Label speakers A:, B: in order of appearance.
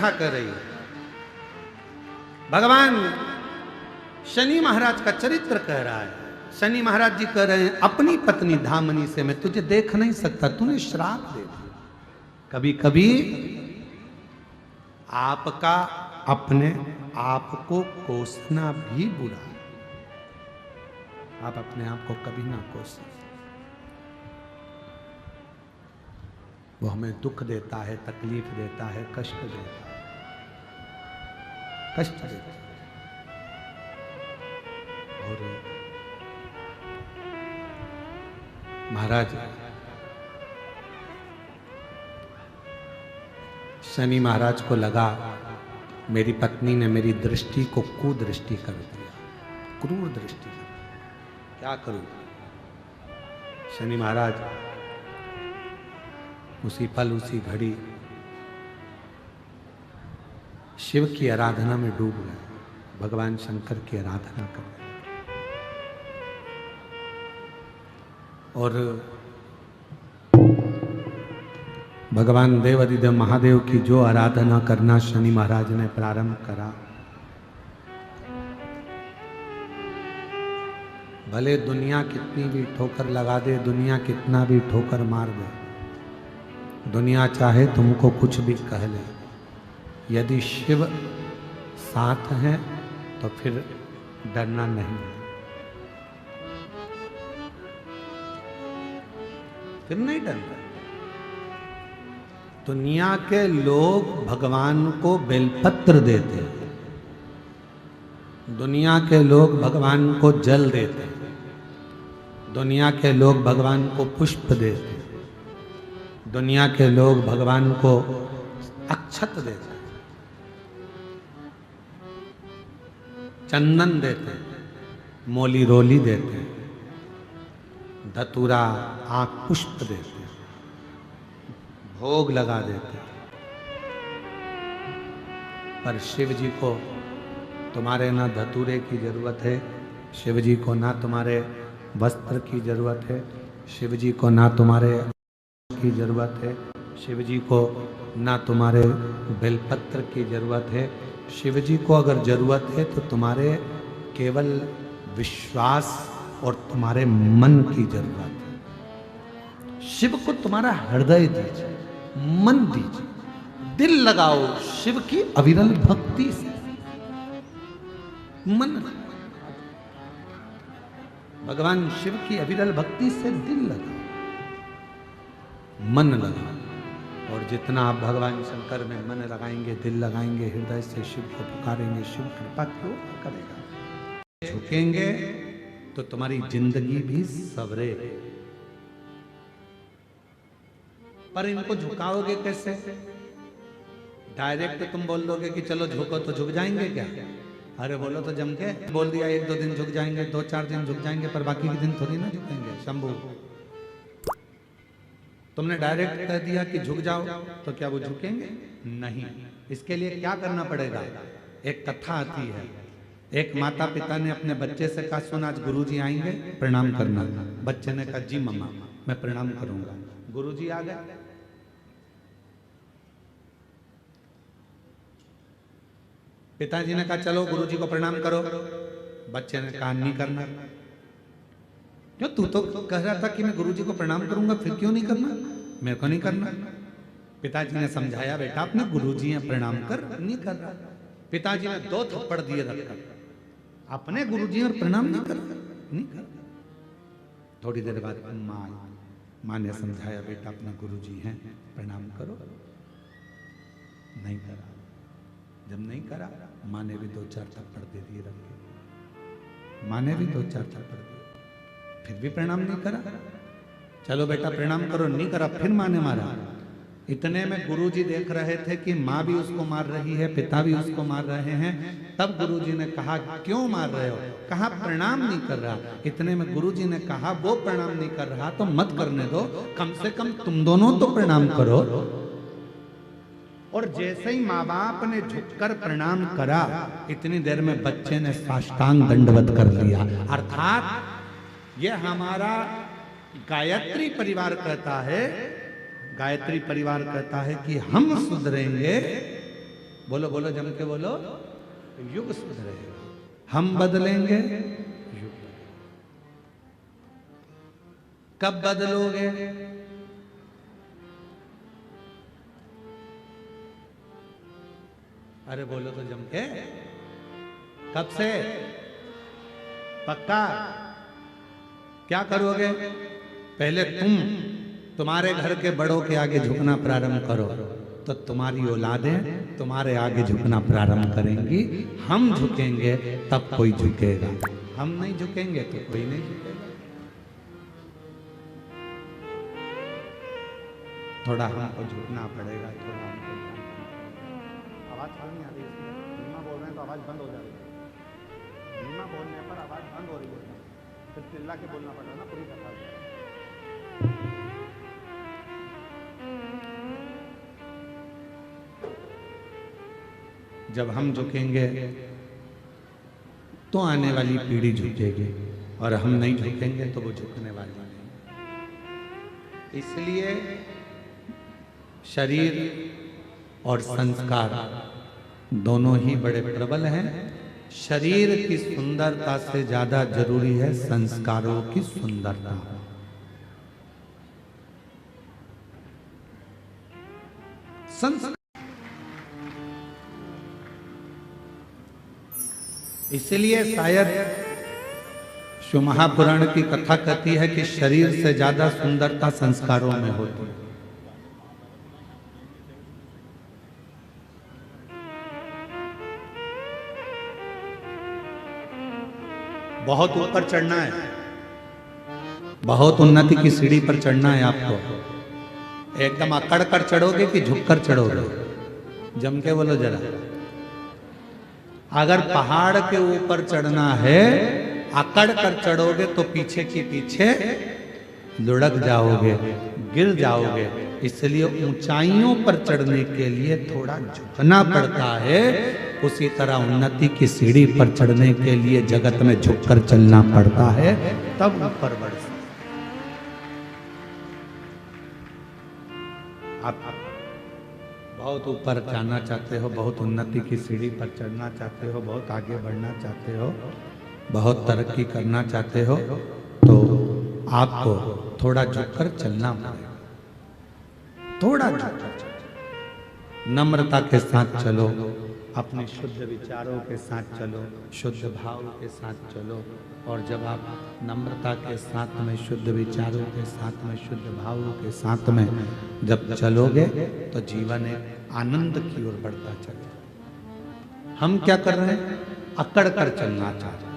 A: कथा कर रही है। भगवान शनि महाराज का चरित्र कह रहा है। शनि महाराज जी कह रहे हैं अपनी पत्नी धामनी से मैं तुझे देख नहीं सकता, तूने श्राप दे दिया। कभी कभी आपका अपने आप को कोसना भी बुरा है। आप अपने आप को कभी ना कोसें। वो हमें दुख देता है, तकलीफ देता है, कष्ट देता है, कष्ट देता है। और महाराज शनि महाराज को लगा मेरी पत्नी ने मेरी दृष्टि को कुदृष्टि कर दिया, क्रूर दृष्टि। क्या करूं? शनि महाराज उसी पल उसी घड़ी शिव की आराधना में डूब गए, भगवान शंकर की आराधना कर रहे। और भगवान देवाधिदेव महादेव की जो आराधना करना शनि महाराज ने प्रारंभ करा, भले दुनिया कितनी भी ठोकर लगा दे, दुनिया कितना भी ठोकर मार दे, दुनिया चाहे तुमको कुछ भी कह ले, यदि शिव साथ है तो फिर डरना नहीं है, फिर नहीं डरना। दुनिया के लोग भगवान को बेलपत्र देते हैं, दुनिया के लोग भगवान को जल देते हैं, दुनिया के लोग भगवान को पुष्प देते हैं, दुनिया के लोग भगवान को अक्षत देते हैं, चंदन देते हैं, मोली रोली देते हैं, धतूरा आंख पुष्प देते हैं, भोग लगा देते हैं। पर शिव जी को तुम्हारे ना धतूरे की जरूरत है, शिव जी को ना तुम्हारे वस्त्र की जरूरत है, शिव जी को ना तुम्हारे की जरूरत है, शिव जी को ना तुम्हारे बेलपत्र की जरूरत है। शिव जी को अगर जरूरत है तो तुम्हारे केवल विश्वास और तुम्हारे मन की जरूरत है। शिव को तुम्हारा हृदय दीजिए, मन दीजिए, दिल लगाओ शिव की अविरल भक्ति से, मन। भगवान शिव की अविरल भक्ति से दिल लगाओ, मन लगाओ। और जितना आप भगवान शंकर में मन लगाएंगे, दिल लगाएंगे, हृदय से शिव को पुकारेंगे, शिव कृपा क्यों करेगा। झुकेंगे तो तुम्हारी जिंदगी भी सवरे। पर इनको झुकाओगे कैसे? डायरेक्ट तुम बोल दोगे कि चलो झुको तो झुक जाएंगे क्या? अरे बोलो तो जम के बोल दिया, एक दो दिन झुक जाएंगे, दो चार दिन झुक जाएंगे, पर बाकी के दिन थोड़ी ना झुकेंगे। शंभू, तुमने डायरेक्ट कह दिया कि झुक जाओ, तो क्या वो झुकेंगे? नहीं। इसके लिए क्या करना पड़ेगा? एक कथा आती है, एक माता पिता ने अपने बच्चे से कहा, सुन आज गुरुजी आएंगे, प्रणाम करना। बच्चे ने कहा जी मम्मा मैं प्रणाम करूंगा। गुरुजी आ गए, पिताजी ने कहा चलो गुरुजी को प्रणाम करो। बच्चे ने कहा नहीं करना। क्यों? तू तो कह रहा था कि मैं गुरुजी को प्रणाम करूंगा, फिर क्यों नहीं करना? मेरे को नहीं करना। पिताजी ने समझाया, बेटा अपने गुरुजी हैं, प्रणाम कर। नहीं कर रहा। पिताजी ने 2 थप्पड़ दिए रखकर, अपने गुरुजी और प्रणाम नहीं कर रहा, नहीं कर। थोड़ी देर बाद माँ ने समझाया, बेटा अपने गुरुजी हैं, प्रणाम करो। नहीं करा। जब नहीं करा, माँ ने भी 2-4 थप्पड़ दे दिए रख के। माँ ने भी 2-4 थप्पड़ दिए, फिर भी प्रणाम नहीं करा। चलो बेटा प्रणाम करो, नहीं करा, फिर माँ ने मारा। इतने में गुरुजी देख रहे थे कि माँ भी उसको मार रही है, पिता भी उसको मार रहे हैं। तब गुरुजी ने कहा क्यों मार रहे हो? कहा प्रणाम नहीं कर रहा। इतने में गुरुजी ने कहा वो प्रणाम नहीं कर रहा तो मत करने दो, कम से कम तुम दोनों तो प्रणाम करो। और जैसे ही माँ बाप ने झुककर प्रणाम करा, इतनी देर में बच्चे ने साष्टांग दंडवत कर लिया। अर्थात ये हमारा गायत्री परिवार कहता है, गायत्री परिवार कहता है कि हम सुधरेंगे बोलो बोलो जम के बोलो, युग सुधरेगा। हम बदलेंगे, युग। कब बदलोगे? अरे बोलो तो जम के, कब से? पक्का? क्या करोगे? पहले तुम्हारे घर के बड़ों के आगे झुकना प्रारंभ करो, तो तुम्हारी औलादें तुम्हारे आगे झुकना प्रारंभ करेंगी। हम झुकेंगे तब कोई झुकेगा, हम नहीं झुकेंगे तो कोई नहीं झुकेगा। थोड़ा हमको झुकना पड़ेगा, थोड़ा हमको। आवाज नहीं आ रही, धीमा बोल रहे हैं तो आवाज बंद हो जा रही है। धीमा बोलने पर आवाज बंद हो रही है, फिर चिल्ला के बोलना पड़ेगा ना पूरी कथा। जब हम झुकेंगे तो आने वाली पीढ़ी झुकेगी, और हम नहीं झुकेंगे तो वो झुकने वाली नहीं। इसलिए शरीर और संस्कार दोनों ही बड़े प्रबल हैं। शरीर की सुंदरता से ज्यादा जरूरी है संस्कारों की सुंदरता। इसलिए शायद शिव महापुराण की कथा कहती है कि शरीर से ज्यादा सुंदरता संस्कारों में होती है। बहुत ऊपर चढ़ना है, बहुत उन्नति की सीढ़ी पर चढ़ना है आपको। एकदम अकड़ कर चढ़ोगे कि झुक कर चढ़ोगे? जम के बोलो जरा। अगर पहाड़ के ऊपर चढ़ना है, अकड़ कर चढ़ोगे तो पीछे की पीछे लुढ़क जाओगे, गिर जाओगे। इसलिए ऊंचाइयों पर चढ़ने के लिए थोड़ा झुकना पड़ता है। उसी तरह उन्नति की सीढ़ी पर चढ़ने के लिए जगत में झुककर चलना पड़ता है, तब ऊपर बढ़ सकते। आप बहुत ऊपर जाना चाहते हो, बहुत उन्नति की सीढ़ी पर चढ़ना चाहते हो, बहुत आगे बढ़ना चाहते हो, बहुत तरक्की करना चाहते हो, तो आपको थोड़ा झुककर चलना पड़ेगा। थोड़ा झुककर चलो, नम्रता के साथ चलो, अपने शुद्ध विचारों के साथ चलो, शुद्ध भाव के साथ चलो। और जब आप नम्रता के साथ में, शुद्ध विचारों के साथ में, शुद्ध भावों के साथ में जब चलोगे तो जीवन एक आनंद की ओर बढ़ता चलेगा। हम क्या कर रहे हैं? अकड़ कर चलना चाहते हैं।